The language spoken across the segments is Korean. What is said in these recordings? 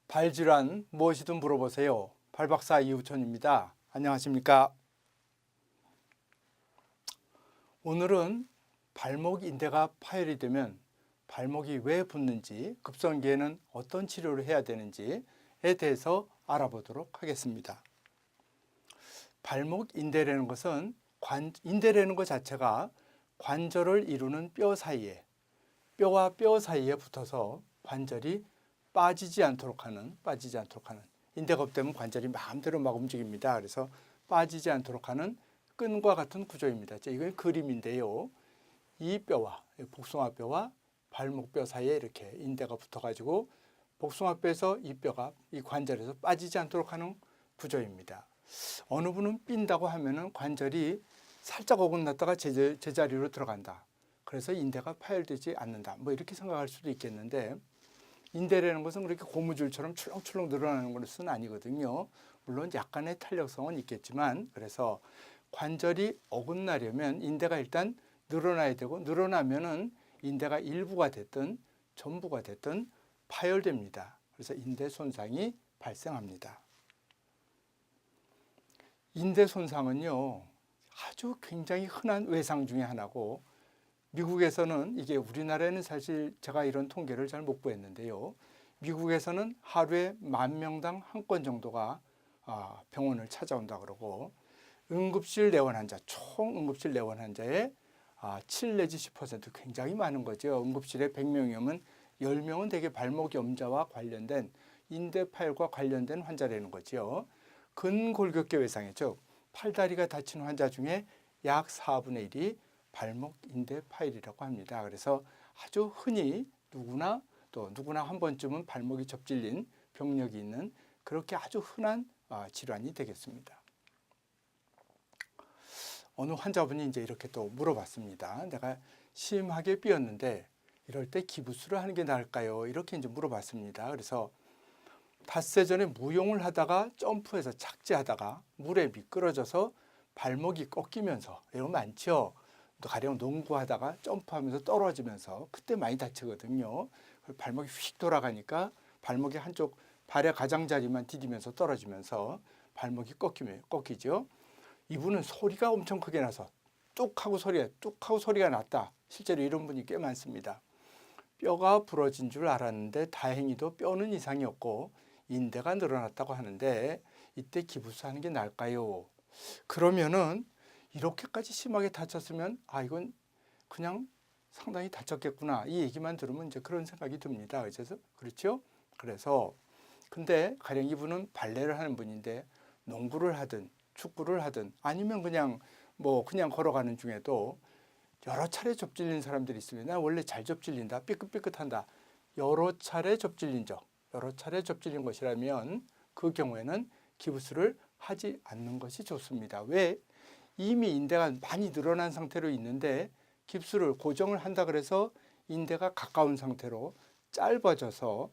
발질환 무엇이든 물어보세요. 발박사 이우천입니다. 안녕하십니까? 오늘은 발목 인대가 파열이 되면 발목이 왜 붓는지, 급성기에는 어떤 치료를 해야 되는지에 대해서 알아보도록 하겠습니다. 발목 인대라는 것은 인대라는 것 자체가 관절을 이루는 뼈 사이에, 뼈와 뼈 사이에 붙어서 관절이 빠지지 않도록 하는 인대가 없다면 관절이 마음대로 막 움직입니다. 그래서 빠지지 않도록 하는 끈과 같은 구조입니다. 이건 그림인데요. 이 뼈와 복숭아뼈와 발목뼈 사이에 이렇게 인대가 붙어가지고 복숭아뼈에서 이 뼈가 이 관절에서 빠지지 않도록 하는 구조입니다. 어느 분은 삔다고 하면은 관절이 살짝 어긋났다가 제자리로 들어간다. 그래서 인대가 파열되지 않는다. 뭐 이렇게 생각할 수도 있겠는데, 인대라는 것은 그렇게 고무줄처럼 출렁출렁 늘어나는 것은 아니거든요. 물론 약간의 탄력성은 있겠지만, 그래서 관절이 어긋나려면 인대가 일단 늘어나야 되고, 늘어나면은 인대가 일부가 됐든 전부가 됐든 파열됩니다. 그래서 인대 손상이 발생합니다. 인대 손상은요, 아주 굉장히 흔한 외상 중에 하나고, 미국에서는, 이게 우리나라에는 사실 제가 이런 통계를 잘 못 구했는데요. 미국에서는 하루에 10,000명당 한 건 정도가 병원을 찾아온다 그러고, 응급실 내원 환자, 총 응급실 내원 환자의 7 내지 10% 굉장히 많은 거죠. 응급실에 100명이면 10명은 대개 발목 염좌와 관련된 인대 파열과 관련된 환자라는 거죠. 근골격계 외상에, 즉 팔다리가 다친 환자 중에 약 4분의 1이 발목 인대 파열이라고 합니다. 그래서 아주 흔히 누구나 한 번쯤은 발목이 접질린 병력이 있는 그렇게 아주 흔한 질환이 되겠습니다. 어느 환자분이 이제 이렇게 또 물어봤습니다. 내가 심하게 삐었는데 이럴 때 기부스를 하는 게 나을까요? 이렇게 이제 물어봤습니다. 그래서 닷새 전에 무용을 하다가 점프해서 착지하다가 물에 미끄러져서 발목이 꺾이면서, 이거 많죠? 또 가령 농구하다가 점프하면서 떨어지면서 그때 많이 다치거든요. 발목이 휙 돌아가니까 발목이 한쪽 발의 가장자리만 디디면서 떨어지면서 발목이 꺾이죠. 이분은 소리가 엄청 크게 나서 뚝 하고 소리가 났다. 실제로 이런 분이 꽤 많습니다. 뼈가 부러진 줄 알았는데 다행히도 뼈는 이상이 없고 인대가 늘어났다고 하는데, 이때 기부스하는 게 나을까요? 그러면은 이렇게까지 심하게 다쳤으면 이건 그냥 상당히 다쳤겠구나, 이 얘기만 들으면 이제 그런 생각이 듭니다. 그렇죠? 그래서 근데 가령 이분은 발레를 하는 분인데 농구를 하든 축구를 하든 아니면 그냥 걸어가는 중에도 여러 차례 접질린 사람들이 있으면, 나 원래 잘 접질린다, 삐끗삐끗한다, 여러 차례 접질린 것이라면 그 경우에는 기부스를 하지 않는 것이 좋습니다. 왜? 이미 인대가 많이 늘어난 상태로 있는데 깁스를 고정을 한다 그래서 인대가 가까운 상태로 짧아져서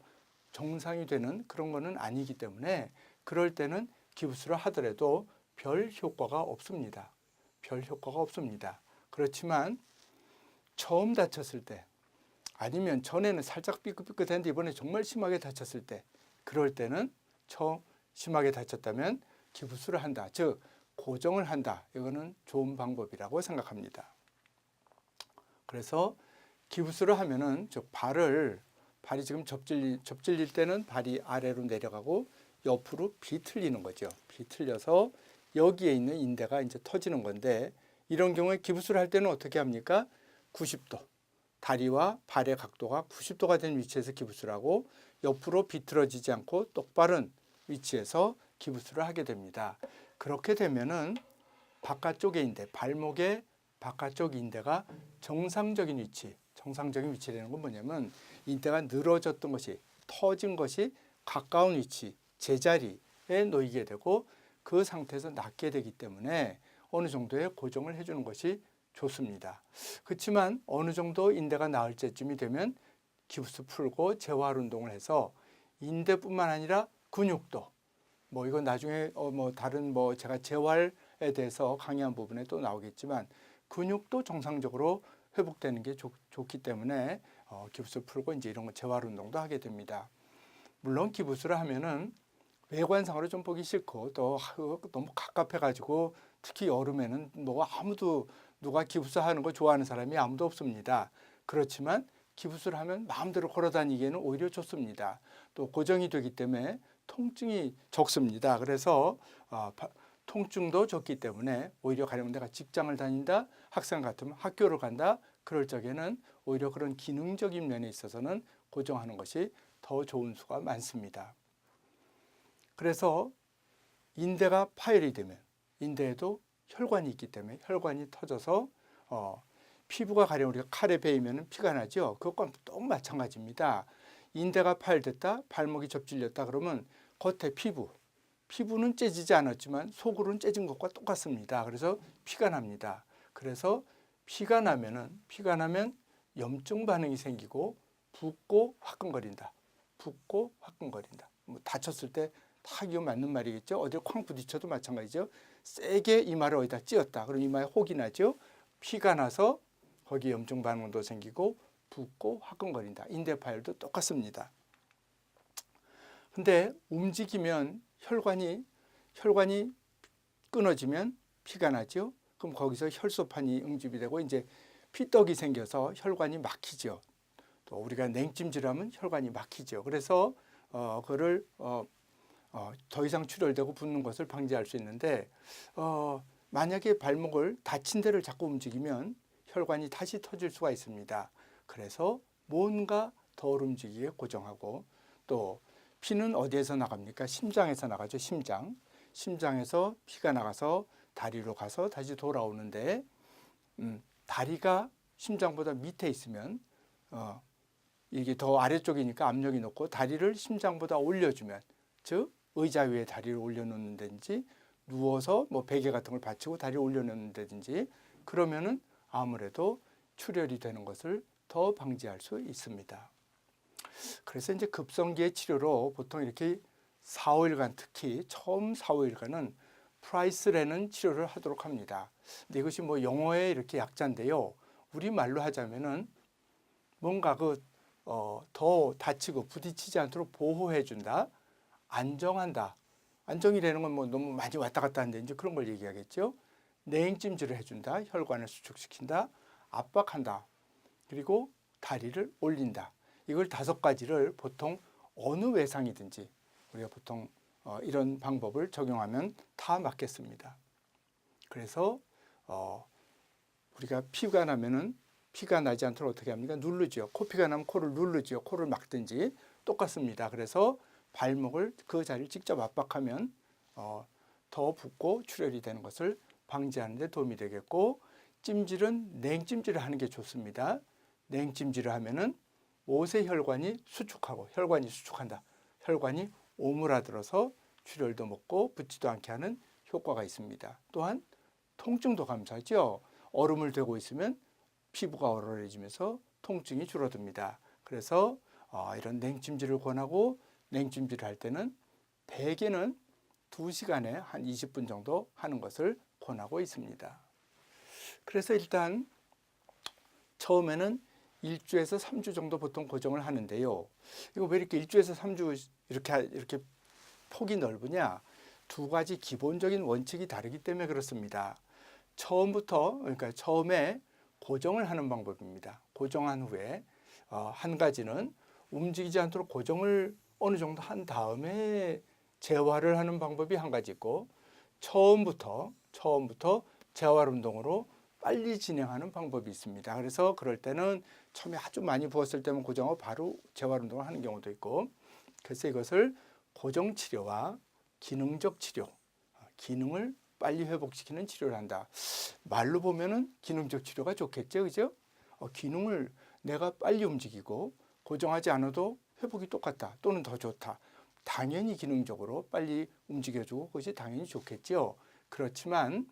정상이 되는 그런 거는 아니기 때문에, 그럴 때는 기부스를 하더라도 별 효과가 없습니다. 그렇지만 처음 다쳤을 때, 아니면 전에는 살짝 삐끗삐끗했는데 이번에 정말 심하게 다쳤을 때, 그럴 때는 처음 심하게 다쳤다면 기부스를 한다, 즉 고정을 한다. 이거는 좋은 방법이라고 생각합니다. 그래서 기부스를 하면은 즉 발이 지금 접질릴 때는 발이 아래로 내려가고 옆으로 비틀리는 거죠. 비틀려서 여기에 있는 인대가 이제 터지는 건데, 이런 경우에 기부스를 할 때는 어떻게 합니까? 90도. 다리와 발의 각도가 90도가 된 위치에서 기부스를 하고, 옆으로 비틀어지지 않고 똑바른 위치에서 기부스를 하게 됩니다. 그렇게 되면은 바깥쪽의 인대, 발목의 바깥쪽 인대가 정상적인 위치라는 건 뭐냐면, 인대가 늘어졌던 것이, 터진 것이 가까운 위치, 제자리에 놓이게 되고 그 상태에서 낫게 되기 때문에 어느 정도의 고정을 해주는 것이 좋습니다. 그렇지만 어느 정도 인대가 나을 때쯤이 되면 기부스 풀고 재활 운동을 해서 인대뿐만 아니라 근육도, 이건 나중에 다른 제가 재활에 대해서 강의한 부분에 또 나오겠지만, 근육도 정상적으로 회복되는 게 좋기 때문에 기부스 풀고 이제 이런 거 재활 운동도 하게 됩니다. 물론 기부스를 하면은 외관상으로 좀 보기 싫고 또 너무 갑갑해가지고 특히 여름에는 뭐 아무도 누가 기부스 하는 거 좋아하는 사람이 아무도 없습니다. 그렇지만 기부스를 하면 마음대로 걸어 다니기에는 오히려 좋습니다. 또 고정이 되기 때문에 통증이 적습니다. 그래서 통증도 적기 때문에 오히려 가령 내가 직장을 다닌다, 학생 같으면 학교를 간다, 그럴 적에는 오히려 그런 기능적인 면에 있어서는 고정하는 것이 더 좋은 수가 많습니다. 그래서 인대가 파열이 되면 인대에도 혈관이 있기 때문에 혈관이 터져서 피부가 가령 우리가 칼에 베이면 피가 나죠. 그것과 또 마찬가지입니다. 인대가 파열됐다, 발목이 접질렸다 그러면 겉에 피부는 째지지 않았지만 속으로는 째진 것과 똑같습니다. 그래서 피가 납니다. 그래서 피가 나면 염증 반응이 생기고 붓고 화끈거린다. 붓고 화끈거린다. 뭐 다쳤을 때 탁 이거 맞는 말이겠죠. 어딜 쾅 부딪혀도 마찬가지죠. 세게 이마를 어디다 찧었다. 그럼 이마에 혹이 나죠. 피가 나서 거기에 염증 반응도 생기고 붓고 화끈거린다. 인대 파열도 똑같습니다. 근데 움직이면 혈관이 끊어지면 피가 나죠. 그럼 거기서 혈소판이 응집이 되고 이제 피떡이 생겨서 혈관이 막히죠. 또 우리가 냉찜질하면 혈관이 막히죠. 그래서 그거를 더 이상 출혈되고 붓는 것을 방지할 수 있는데 만약에 발목을 다친 데를 자꾸 움직이면 혈관이 다시 터질 수가 있습니다. 그래서 뭔가 덜 움직이게 고정하고 또 피는 어디에서 나갑니까? 심장에서 나가죠. 심장에서 피가 나가서 다리로 가서 다시 돌아오는데 다리가 심장보다 밑에 있으면 이게 더 아래쪽이니까 압력이 높고 다리를 심장보다 올려주면 즉 의자 위에 다리를 올려놓는다든지 누워서 뭐 베개 같은 걸 받치고 다리를 올려놓는다든지 그러면은 아무래도 출혈이 되는 것을 더 방지할 수 있습니다. 그래서 이제 급성기의 치료로 보통 이렇게 4, 5일간 특히 처음 4, 5일간은 프라이스라는 치료를 하도록 합니다. 근데 이것이 뭐 영어의 이렇게 약자인데요. 우리말로 하자면은 뭔가 더 다치고 부딪히지 않도록 보호해 준다. 안정한다. 안정이라는 건 뭐 너무 많이 왔다 갔다 하는데 이제 그런 걸 얘기하겠죠. 냉찜질을 해준다. 혈관을 수축시킨다. 압박한다. 그리고 다리를 올린다. 이걸 5가지를 보통 어느 외상이든지 우리가 보통 이런 방법을 적용하면 다 맞겠습니다. 그래서 우리가 피가 나면은 피가 나지 않도록 어떻게 합니까? 누르죠. 코피가 나면 코를 누르죠. 코를 막든지 똑같습니다. 그래서 발목을 그 자리를 직접 압박하면 더 붓고 출혈이 되는 것을 방지하는 데 도움이 되겠고 찜질은 냉찜질을 하는 게 좋습니다. 냉찜질을 하면은 모세혈관이 수축한다. 혈관이 오므라들어서 출혈도 먹고 붓지도 않게 하는 효과가 있습니다. 또한 통증도 감소하죠. 얼음을 대고 있으면 피부가 얼얼해지면서 통증이 줄어듭니다. 그래서 이런 냉찜질을 권하고 냉찜질을 할 때는 대개는 2시간에 한 20분 정도 하는 것을 권하고 있습니다. 그래서 일단 처음에는 1주에서 3주 정도 보통 고정을 하는데요. 이거 왜 이렇게 1주에서 3주 이렇게 폭이 넓으냐? 2가지 기본적인 원칙이 다르기 때문에 그렇습니다. 그러니까 처음에 고정을 하는 방법입니다. 고정한 후에 한 가지는 움직이지 않도록 고정을 어느 정도 한 다음에 재활을 하는 방법이 한 가지 있고 처음부터 재활 운동으로 빨리 진행하는 방법이 있습니다. 그래서 그럴 때는 처음에 아주 많이 부었을 때면 고정하고 바로 재활 운동을 하는 경우도 있고 그래서 이것을 고정 치료와 기능적 치료, 기능을 빨리 회복시키는 치료를 한다. 말로 보면은 기능적 치료가 좋겠죠, 그죠? 기능을 내가 빨리 움직이고 고정하지 않아도 회복이 똑같다 또는 더 좋다. 당연히 기능적으로 빨리 움직여주고 그것이 당연히 좋겠죠. 그렇지만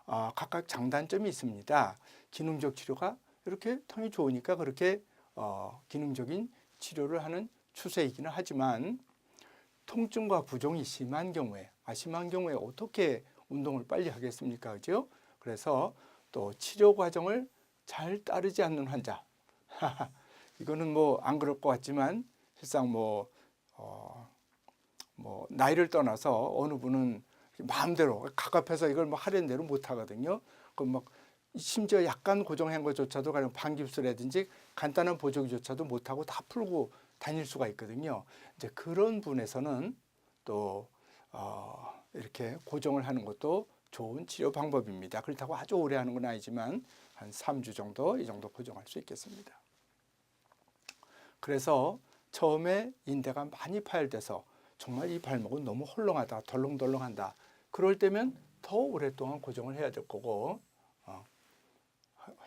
각각 장단점이 있습니다. 기능적 치료가 이렇게 통이 좋으니까 그렇게 기능적인 치료를 하는 추세이기는 하지만 통증과 부종이 심한 경우에 어떻게 운동을 빨리 하겠습니까? 그죠? 그래서 또 치료 과정을 잘 따르지 않는 환자. 이거는 뭐 안 그럴 것 같지만 실상 뭐 나이를 떠나서 어느 분은 마음대로 갑갑해서 이걸 뭐 하려는 대로 못 하거든요. 막 심지어 약간 고정한 것조차도 가령 반깁스라든지 간단한 보조기조차도 못 하고 다 풀고 다닐 수가 있거든요. 이제 그런 분에서는 또 이렇게 고정을 하는 것도 좋은 치료 방법입니다. 그렇다고 아주 오래 하는 건 아니지만 한 3주 정도 이 정도 고정할 수 있겠습니다. 그래서 처음에 인대가 많이 파열돼서 정말 이 발목은 너무 헐렁하다, 덜렁덜렁한다. 그럴 때면 더 오랫동안 고정을 해야 될 거고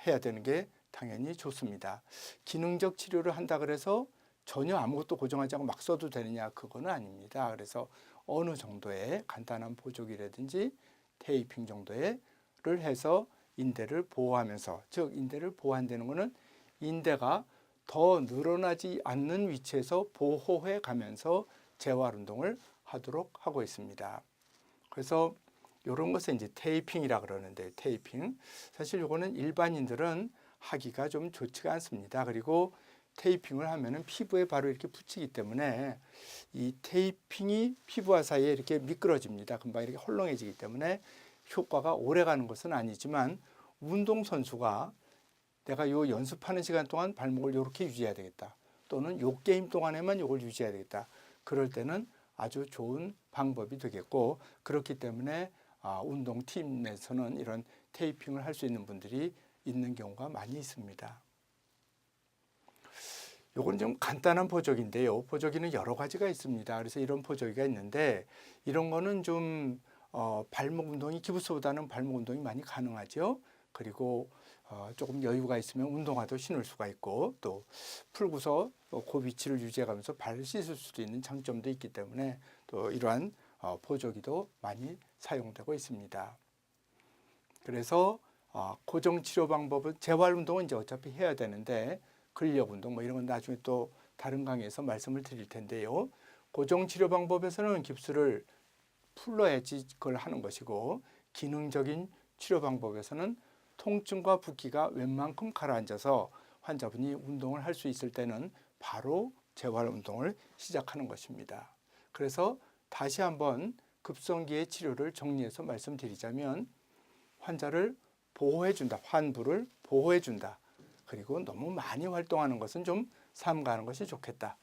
해야 되는 게 당연히 좋습니다. 기능적 치료를 한다 그래서 전혀 아무것도 고정하지 않고 막 써도 되느냐, 그거는 아닙니다. 그래서 어느 정도의 간단한 보조기라든지 테이핑 정도를 해서 인대를 보호하면서, 즉 인대를 보호한다는 것은 인대가 더 늘어나지 않는 위치에서 보호해 가면서 재활 운동을 하도록 하고 있습니다. 그래서 이런 것을 이제 테이핑이라 그러는데, 테이핑 사실 이거는 일반인들은 하기가 좀 좋지가 않습니다. 그리고 테이핑을 하면은 피부에 바로 이렇게 붙이기 때문에 이 테이핑이 피부와 사이에 이렇게 미끄러집니다. 금방 이렇게 헐렁해지기 때문에 효과가 오래 가는 것은 아니지만, 운동선수가 내가 요 연습하는 시간 동안 발목을 이렇게 유지해야 되겠다, 또는 요 게임 동안에만 이걸 유지해야 되겠다, 그럴 때는 아주 좋은 방법이 되겠고, 그렇기 때문에 운동팀에서는 이런 테이핑을 할 수 있는 분들이 있는 경우가 많이 있습니다. 요건 좀 간단한 보조기인데요. 보조기는 여러 가지가 있습니다. 그래서 이런 보조기가 있는데, 이런 거는 좀 발목 운동이 기부스보다는 발목 운동이 많이 가능하죠. 그리고 조금 여유가 있으면 운동화도 신을 수가 있고, 또 풀고서 그 위치를 유지해가면서 발을 씻을 수도 있는 장점도 있기 때문에 또 이러한 보조기도 많이 사용되고 있습니다. 그래서 고정 치료 방법은, 재활 운동은 이제 어차피 해야 되는데 근력 운동 뭐 이런 건 나중에 또 다른 강의에서 말씀을 드릴 텐데요. 고정 치료 방법에서는 깁스를 풀러야지 그걸 하는 것이고, 기능적인 치료 방법에서는 통증과 붓기가 웬만큼 가라앉아서 환자분이 운동을 할 수 있을 때는 바로 재활 운동을 시작하는 것입니다. 그래서 다시 한번 급성기의 치료를 정리해서 말씀드리자면, 환자를 보호해준다, 환부를 보호해준다. 그리고 너무 많이 활동하는 것은 좀 삼가하는 것이 좋겠다.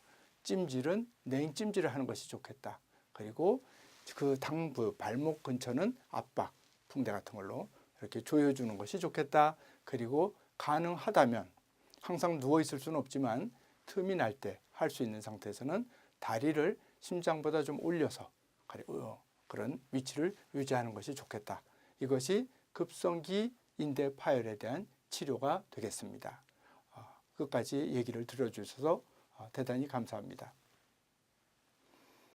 찜질은 냉찜질을 하는 것이 좋겠다. 그리고 그 당부, 발목 근처는 압박, 붕대 같은 걸로 이렇게 조여주는 것이 좋겠다. 그리고 가능하다면, 항상 누워있을 수는 없지만 틈이 날 때 할 수 있는 상태에서는 다리를 심장보다 좀 올려서 그런 위치를 유지하는 것이 좋겠다. 이것이 급성기 인대 파열에 대한 치료가 되겠습니다. 끝까지 얘기를 들어주셔서 대단히 감사합니다.